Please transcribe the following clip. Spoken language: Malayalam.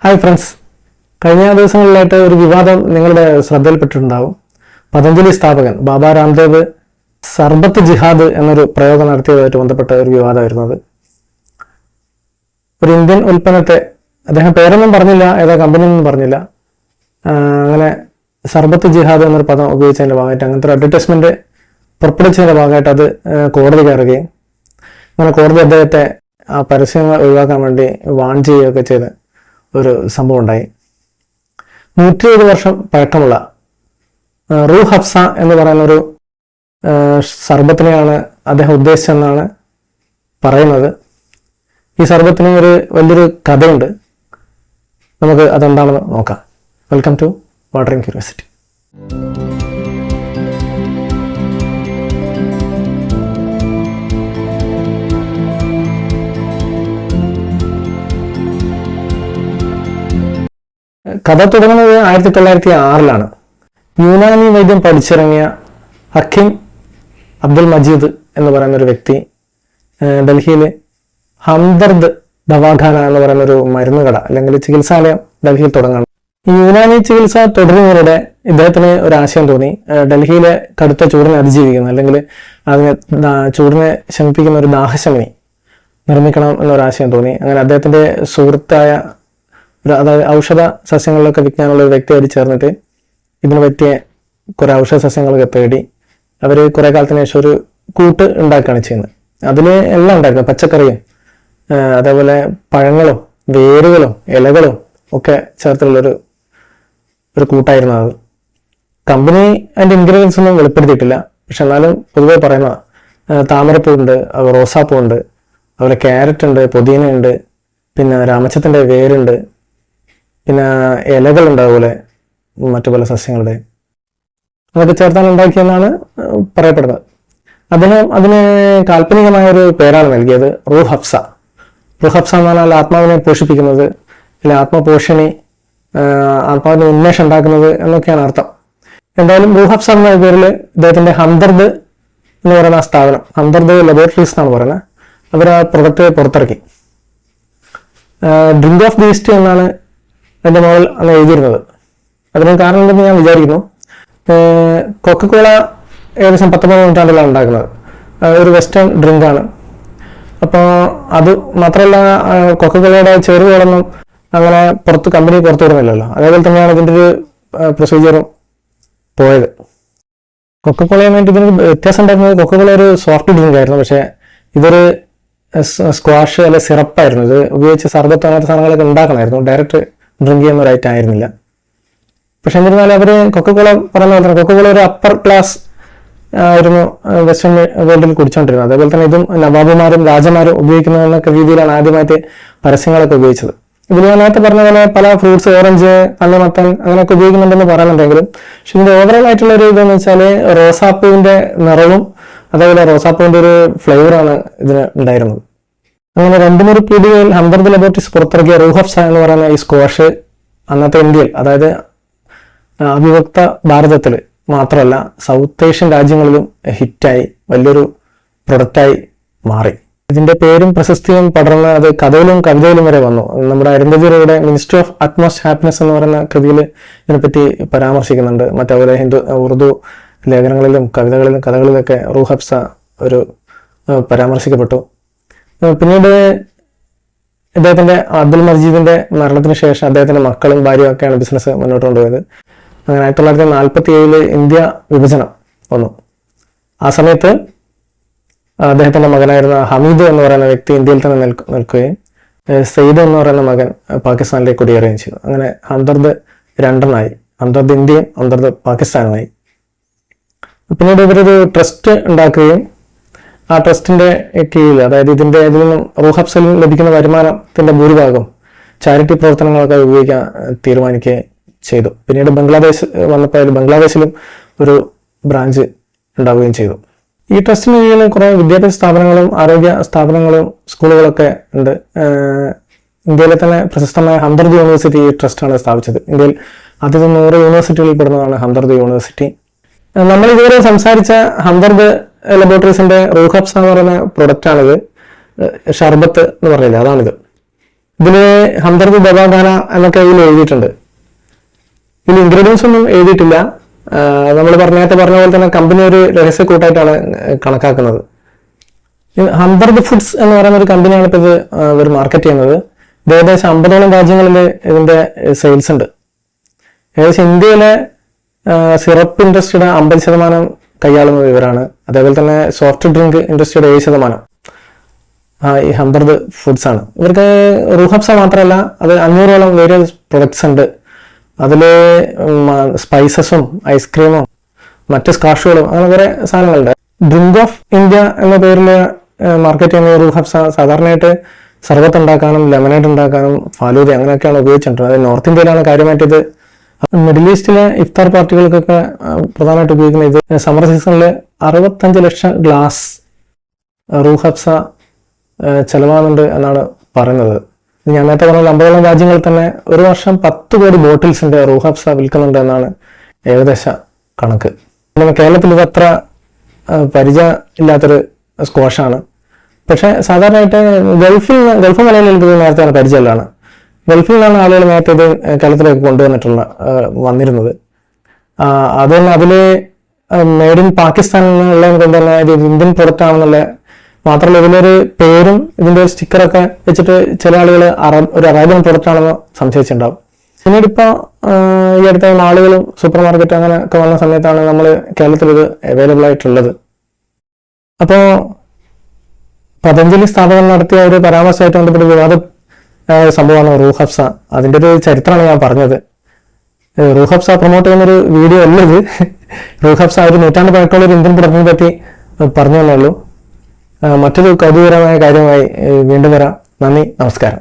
ഹായ് ഫ്രണ്ട്സ്, കഴിഞ്ഞ ദിവസങ്ങളിലായിട്ട് ഒരു വിവാദം നിങ്ങളുടെ ശ്രദ്ധയിൽപ്പെട്ടിട്ടുണ്ടാവും. പതഞ്ജലി സ്ഥാപകൻ ബാബ രാംദേവ് സർബത്ത് ജിഹാദ് എന്നൊരു പ്രയോഗം നടത്തിയതുമായിട്ട് ബന്ധപ്പെട്ട ഒരു വിവാദമായിരുന്നത്. ഒരു ഇന്ത്യൻ ഉൽപ്പന്നത്തെ അദ്ദേഹം പേരൊന്നും പറഞ്ഞില്ല, ഏതാ കമ്പനിയൊന്നും പറഞ്ഞില്ല, അങ്ങനെ സർബത്ത് ജിഹാദ് എന്നൊരു പദം ഉപയോഗിച്ചതിൻ്റെ ഭാഗമായിട്ട് അങ്ങനത്തെ ഒരു അഡ്വർടൈസ്മെന്റ് പുറപ്പെടുവിച്ചതിൻ്റെ ഭാഗമായിട്ട് അത് കോടതി കയറുകയും അങ്ങനെ കോടതി അദ്ദേഹത്തെ ആ പരസ്യങ്ങൾ ഒഴിവാക്കാൻ വേണ്ടി വാൺ ചെയ്യുകയൊക്കെ ചെയ്ത് ഒരു സംഭവം ഉണ്ടായി. 120 വർഷം പഴക്കമുള്ള റൂ ഹഫ്സ എന്ന് പറയുന്ന ഒരു സർബത്തിനെയാണ് അദ്ദേഹം ഉദ്ദേശിച്ചെന്നാണ് പറയുന്നത്. ഈ സർബത്തിന് ഒരു വലിയൊരു കഥയുണ്ട്, നമുക്ക് അതെന്താണെന്ന് നോക്കാം. Welcome to watering curiosity. കഥ തുടങ്ങുന്നത് 1906 യുനാനി വൈദ്യം പഠിച്ചിറങ്ങിയ ഹക്കീം അബ്ദുൽ മജീദ് എന്ന് പറയുന്ന ഒരു വ്യക്തി ഡൽഹിയിലെ ഹംദർദ് ദവാഖാന എന്ന് പറയുന്ന ഒരു മരുന്ന് കട അല്ലെങ്കിൽ ചികിത്സാലയം ഡൽഹിയിൽ തുടങ്ങണം. ഈ യുനാനി ചികിത്സ തുടരുന്നതിലൂടെ ഇദ്ദേഹത്തിന് ഒരു ആശയം തോന്നി. ഡൽഹിയിലെ കടുത്ത ചൂടിനെ അതിജീവിക്കുന്ന അല്ലെങ്കിൽ അതിനെ ചൂടിനെ ശമിപ്പിക്കുന്ന ഒരു ദാഹശമനി നിർമ്മിക്കണം എന്നൊരാശയം തോന്നി. അങ്ങനെ അദ്ദേഹത്തിന്റെ സുഹൃത്തായ അതായത് ഔഷധ സസ്യങ്ങളിലൊക്കെ വിജ്ഞാനമുള്ള ഒരു വ്യക്തിയായിട്ട് ചേർന്നിട്ട് ഇതിന് പറ്റിയ കുറെ ഔഷധ സസ്യങ്ങളൊക്കെ തേടി അവർ കുറെ കാലത്തിന് ശേഷം ഒരു കൂട്ട് ഉണ്ടാക്കുകയാണ് ചെയ്യുന്നത്. അതിൽ എല്ലാം ഉണ്ടായിരുന്നു, പച്ചക്കറിയും അതേപോലെ പഴങ്ങളും വേരുകളും ഇലകളും ഒക്കെ ചേർത്തുള്ളൊരു കൂട്ടായിരുന്നു അത്. കമ്പനി അതിൻ്റെ ഇൻഗ്രീഡിയൻസ് ഒന്നും വെളിപ്പെടുത്തിയിട്ടില്ല, പക്ഷെ എന്നാലും പൊതുവെ പറയുന്ന താമരപ്പൂ ഉണ്ട്, റോസാപ്പൂ ഉണ്ട്, അതുപോലെ ക്യാരറ്റ് ഉണ്ട്, പുതിന ഉണ്ട്, പിന്നെ രാമച്ചത്തിൻ്റെ വേരുണ്ട്, പിന്നെ ഇലകളുണ്ട്, അതുപോലെ മറ്റു പല സസ്യങ്ങളുടെ അതൊക്കെ ചേർത്താണ് ഉണ്ടാക്കിയെന്നാണ് പറയപ്പെടുന്നത്. അദ്ദേഹം അതിന് കാൽപ്പനികമായ ഒരു പേരാണ് നൽകിയത്, റൂ ഹഫ്സ. റൂ ഹഫ്സ എന്ന് പറഞ്ഞാൽ ആത്മാവിനെ പോഷിപ്പിക്കുന്നത്, അല്ലെ ആത്മപോഷണി, ആത്മാവിന് ഉന്മേഷം ഉണ്ടാക്കുന്നത് എന്നൊക്കെയാണ് അർത്ഥം. എന്തായാലും റൂ ഹഫ്സ എന്ന പേരിൽ ഇദ്ദേഹത്തിന്റെ ഹംദർദ് എന്ന് പറയുന്ന സ്ഥാപനം, ഹംദർദ് ലബോറട്ടറീസ് എന്നാണ് പറയുന്നത്, അവർ ആ പ്രൊഡക്റ്റ് പുറത്തിറക്കി. ഡ്രിങ്ക് ഓഫ് ബീസ്റ്റ് എന്നാണ് അതിന്റെ മോഡൽ അന്ന് എഴുതിയിരുന്നത്. അതിന് കാരണം ഉണ്ടെന്ന് ഞാൻ വിചാരിക്കുന്നു. കൊക്കക്കോള ഏകദേശം 19 നൂറ്റാണ്ടിലാണ് ഉണ്ടാക്കുന്നത്, ഒരു വെസ്റ്റേൺ ഡ്രിങ്കാണ്. അപ്പോൾ അത് മാത്രമല്ല, കൊക്കക്കോളയുടെ ചെറുകളൊന്നും അങ്ങനെ കമ്പനി പുറത്തു വിടുന്നില്ലല്ലോ. അതേപോലെ തന്നെയാണ് ഇതിൻ്റെ ഒരു പ്രൊസീജിയറും പോയത്. കൊക്കക്കോളയുമായിട്ട് ഇതിന് വ്യത്യാസം ഉണ്ടായിരുന്നത്, കൊക്കക്കോള ഒരു സോഫ്റ്റ് ഡ്രിങ്ക് ആയിരുന്നു, പക്ഷേ ഇതൊരു സ്ക്വാഷ് അല്ലെ സിറപ്പായിരുന്നു. ഇത് ഉപയോഗിച്ച് സർബത്ത് അങ്ങനത്തെ സാധനങ്ങളൊക്കെ ഉണ്ടാക്കണമായിരുന്നു, ഡയറക്റ്റ് ഡ്രിങ്ക് ചെയ്യുന്ന ഒരു ഐറ്റം ആയിരുന്നില്ല. പക്ഷെ എന്നിരുന്നാലും അവർ കൊക്കക്കോള പറയുന്ന പോലെ തന്നെ കൊക്കക്കോള ഒരു അപ്പർ ക്ലാസ് ആയിരുന്നു വെസ്റ്റേൺ വേൾഡിൽ കുടിച്ചുകൊണ്ടിരുന്നത്. അതേപോലെ തന്നെ ഇതും നവാബുമാരും രാജമാരും ഉപയോഗിക്കുന്നതെന്നൊക്കെ രീതിയിലാണ് ആദ്യമായിട്ട് പരസ്യങ്ങളൊക്കെ ഉപയോഗിച്ചത്. ഇതിൽ ഞാൻ നേരത്തെ പറഞ്ഞ പോലെ പല ഫ്രൂട്ട്സ്, ഓറഞ്ച്, തണ്ണിമത്തൻ അങ്ങനെയൊക്കെ ഉപയോഗിക്കുന്നുണ്ടെന്ന് പറയുന്നുണ്ടെങ്കിലും പക്ഷെ ഇതിന്റെ ഓവറോൾ ആയിട്ടുള്ള ഒരു ഇതെന്ന് വെച്ചാൽ റോസാപ്പൂവിന്റെ നിറവും അതേപോലെ റോസാപ്പൂവിന്റെ ഒരു ഫ്ലേവറാണ് ഇതിന് ഉണ്ടായിരുന്നത്. അങ്ങനെ 200 പീടികയിൽ ഹംദർദ് ലബോറട്ടറീസ് പുറത്തിറക്കിയ റൂ ഹഫ്സ എന്ന് പറയുന്ന ഈ സ്ക്വാഷ് അന്നത്തെ ഇന്ത്യയിൽ, അതായത് അവിഭക്ത ഭാരതത്തിൽ മാത്രമല്ല സൗത്ത് ഏഷ്യൻ രാജ്യങ്ങളിലും ഹിറ്റായി വലിയൊരു പ്രൊഡക്റ്റായി മാറി. ഇതിന്റെ പേരും പ്രശസ്തിയും പടർന്ന് അത് കഥയിലും കവിതയിലും വരെ വന്നു. നമ്മുടെ അരുന്ധതി റോയുടെ മിനിസ്ട്രി ഓഫ് അറ്റ്മോസ്റ്റ് ഹാപ്പിനെസ് എന്ന് പറയുന്ന കൃതിയിൽ ഇതിനെപ്പറ്റി പരാമർശിക്കുന്നുണ്ട്. മറ്റേപോലെ ഉറുദു ലേഖനങ്ങളിലും കവിതകളിലും കഥകളിലൊക്കെ റൂ ഹഫ്സ ഒരു പരാമർശിക്കപ്പെട്ടു. പിന്നീട് അദ്ദേഹത്തിന്റെ അബ്ദുൽ മജീദിന്റെ മരണത്തിന് ശേഷം അദ്ദേഹത്തിന്റെ മക്കളും ഭാര്യയും ഒക്കെയാണ് ബിസിനസ് മുന്നോട്ട് കൊണ്ടുപോയത്. അങ്ങനെ 1947 ഇന്ത്യ വിഭജനം വന്നു. ആ സമയത്ത് അദ്ദേഹത്തിന്റെ മകനായിരുന്ന ഹമീദ് എന്ന് പറയുന്ന വ്യക്തി ഇന്ത്യയിൽ തന്നെ നിൽക്കുകയും സെയ്ദ് എന്ന് പറയുന്ന മകൻ പാകിസ്ഥാനിലേക്ക് കുടിയേറുകയും ചെയ്തു. അങ്ങനെ ഹംദർദ് രണ്ടെണ്ണമായി, ഹംദർദ് ഇന്ത്യയും ഹംദർദ് പാകിസ്ഥാനുമായി. പിന്നീട് ഇവരൊരു ട്രസ്റ്റ് ഉണ്ടാക്കുകയും ആ ട്രസ്റ്റിന്റെ കീഴിൽ, അതായത് ഇതിൽ നിന്നും റൂ ഹഫ്സയിൽ ലഭിക്കുന്ന വരുമാനത്തിന്റെ ഭൂരിഭാഗം ചാരിറ്റി പ്രവർത്തനങ്ങളൊക്കെ ഉപയോഗിക്കാൻ തീരുമാനിക്കുകയും ചെയ്തു. പിന്നീട് ബംഗ്ലാദേശ് വന്നപ്പോൾ ബംഗ്ലാദേശിലും ഒരു ബ്രാഞ്ച് ഉണ്ടാവുകയും ചെയ്തു. ഈ ട്രസ്റ്റിന് കീഴിൽ കുറെ വിദ്യാഭ്യാസ സ്ഥാപനങ്ങളും ആരോഗ്യ സ്ഥാപനങ്ങളും സ്കൂളുകളൊക്കെ ഉണ്ട്. ഇന്ത്യയിലെ തന്നെ പ്രശസ്തമായ ഹംദർദ് യൂണിവേഴ്സിറ്റി ഈ ട്രസ്റ്റാണ് സ്ഥാപിച്ചത്. ഇന്ത്യയിൽ ആദ്യത്തെ 100 യൂണിവേഴ്സിറ്റികളിൽ പെടുന്നതാണ് ഹംദർദ് യൂണിവേഴ്സിറ്റി. നമ്മൾ ഇതുവരെ സംസാരിച്ച ഹംദർദ് ലബോറട്ടറീസിന്റെ റൂ ഹഫ്സ എന്ന് പറയുന്ന പ്രൊഡക്റ്റാണിത്. ഷർബത്ത് എന്ന് പറഞ്ഞില്ല, അതാണിത്. ഇതില് ഹംദർദ് ദവാഖാന എന്നൊക്കെ ഇതിൽ എഴുതിയിട്ടുണ്ട്. ഇതിൽ ഇൻഗ്രീഡിയൻസ് ഒന്നും എഴുതിയിട്ടില്ല. നമ്മൾ നേരത്തെ പറഞ്ഞ പോലെ തന്നെ കമ്പനി ഒരു രഹസ്യക്കൂട്ടായിട്ടാണ് കണക്കാക്കുന്നത്. ഹംദർദ് ഫുഡ്സ് എന്ന് പറയുന്ന ഒരു കമ്പനിയാണ് ഇപ്പോൾ ഇത് ഇവർ മാർക്കറ്റ് ചെയ്യുന്നത്. ഇത് ഏകദേശം 50ഓളം രാജ്യങ്ങളിൽ ഇതിന്റെ സെയിൽസ് ഉണ്ട്. ഏകദേശം ഇന്ത്യയിലെ സിറപ്പ് ഇൻഡസ്ട്രിയുടെ 50% കൈയാളുന്നത് ഇവരാണ്. അതേപോലെ തന്നെ സോഫ്റ്റ് ഡ്രിങ്ക് ഇൻഡസ്ട്രിയുടെ 7% ഈ ഹംദർദ് ഫുഡ്സ് ആണ്. ഇവർക്ക് റൂഹ് അഫ്സ മാത്രമല്ല, അത് 500ഓളം വേരിയസ് പ്രൊഡക്ട്സ് ഉണ്ട്. അതിൽ സ്പൈസസും ഐസ്ക്രീമും മറ്റ് സ്കാഷുകളും അങ്ങനെ കുറെ സാധനങ്ങളുണ്ട്. ഡ്രിങ്ക് ഓഫ് ഇന്ത്യ എന്ന പേരിൽ മാർക്കറ്റ് ചെയ്യുന്ന റൂഹ് അഫ്സ സാധാരണയായിട്ട് സർബത്ത് ഉണ്ടാക്കാനും ലെമനേഡ് ഉണ്ടാക്കാനും ഫാലൂദ അങ്ങനെയൊക്കെയാണ് ഉപയോഗിച്ചിട്ടുള്ളത്. അത് നോർത്ത് ഇന്ത്യയിലാണ് കാര്യമായിട്ടിത്. മിഡിൽ ഈസ്റ്റിലെ ഇഫ്താർ പാർട്ടികൾക്കൊക്കെ പ്രധാനമായിട്ട് ഉപയോഗിക്കുന്ന ഇത് സമ്മർ സീസണിൽ 65 ലക്ഷം ഗ്ലാസ് റൂഹ് അഫ്സ ചെലവാകുന്നുണ്ട് എന്നാണ് പറയുന്നത്. ഞാൻ നേരത്തെ പറഞ്ഞ 50ഓളം രാജ്യങ്ങളിൽ തന്നെ ഒരു വർഷം 10 കോടി ബോട്ടിൽസിന്റെ റൂഹ് അഫ്സ വിൽക്കുന്നുണ്ട് എന്നാണ് ഏകദേശ കണക്ക്. കേരളത്തിൽ ഇത് അത്ര പരിചയം ഇല്ലാത്തൊരു സ്ക്വാഷാണ്. പക്ഷെ സാധാരണയായിട്ട് ഗൾഫ് മലയാളികൾക്ക് നേരത്തെ പരിചയമുള്ളതാണ്. ഗൾഫിൽ നിന്നാണ് ആളുകൾ നേരത്തെ ഇത് കേരളത്തിലേക്ക് വന്നിരുന്നത്. അതുതന്നെ അതില് മെയ്ഡ് ഇൻ പാകിസ്ഥാൻ എന്നുള്ളത് കൊണ്ട് തന്നെ ഇത് ഇന്ത്യൻ പ്രൊഡക്റ്റ് ആണെന്നുള്ള മാത്രമല്ല, ഇതിലൊരു പേരും ഇതിന്റെ ഒരു സ്റ്റിക്കറൊക്കെ വെച്ചിട്ട് ചില ആളുകൾ ഒരു അറേബ്യൻ പ്രൊഡക്റ്റ് ആണെന്ന് സംശയിച്ചിട്ടുണ്ടാവും. പിന്നീട് ഇപ്പോൾ ഈ അടുത്ത ആളുകളും സൂപ്പർ മാർക്കറ്റ് അങ്ങനെ ഒക്കെ വന്ന സമയത്താണ് നമ്മൾ കേരളത്തിൽ ഇത് അവൈലബിൾ ആയിട്ടുള്ളത്. അപ്പോൾ പതഞ്ജലി സ്ഥാപകൻ നടത്തിയ ഒരു പരാമർശമായിട്ട് ബന്ധപ്പെട്ട് വിവാദ സംഭവമാണ് റൂഹ് അഫ്സ. അതിൻ്റെ ഒരു ചരിത്രമാണ് ഞാൻ പറഞ്ഞത്. റൂഹ് അഫ്സ പ്രൊമോട്ട് ചെയ്യുന്നൊരു വീഡിയോ അല്ല ഇത്. റൂഹ് അഫ്സ ഒരു 100 നൂറ്റാണ്ട് പഴക്കമുള്ള ഒരു ഇന്ത്യൻ പ്രൊഡക്റ്റിനെ പറ്റി പറഞ്ഞു തന്നേ ഉള്ളൂ. മറ്റൊരു കൗതുകകരമായ കാര്യമായി വീണ്ടും വരാം. നന്ദി, നമസ്കാരം.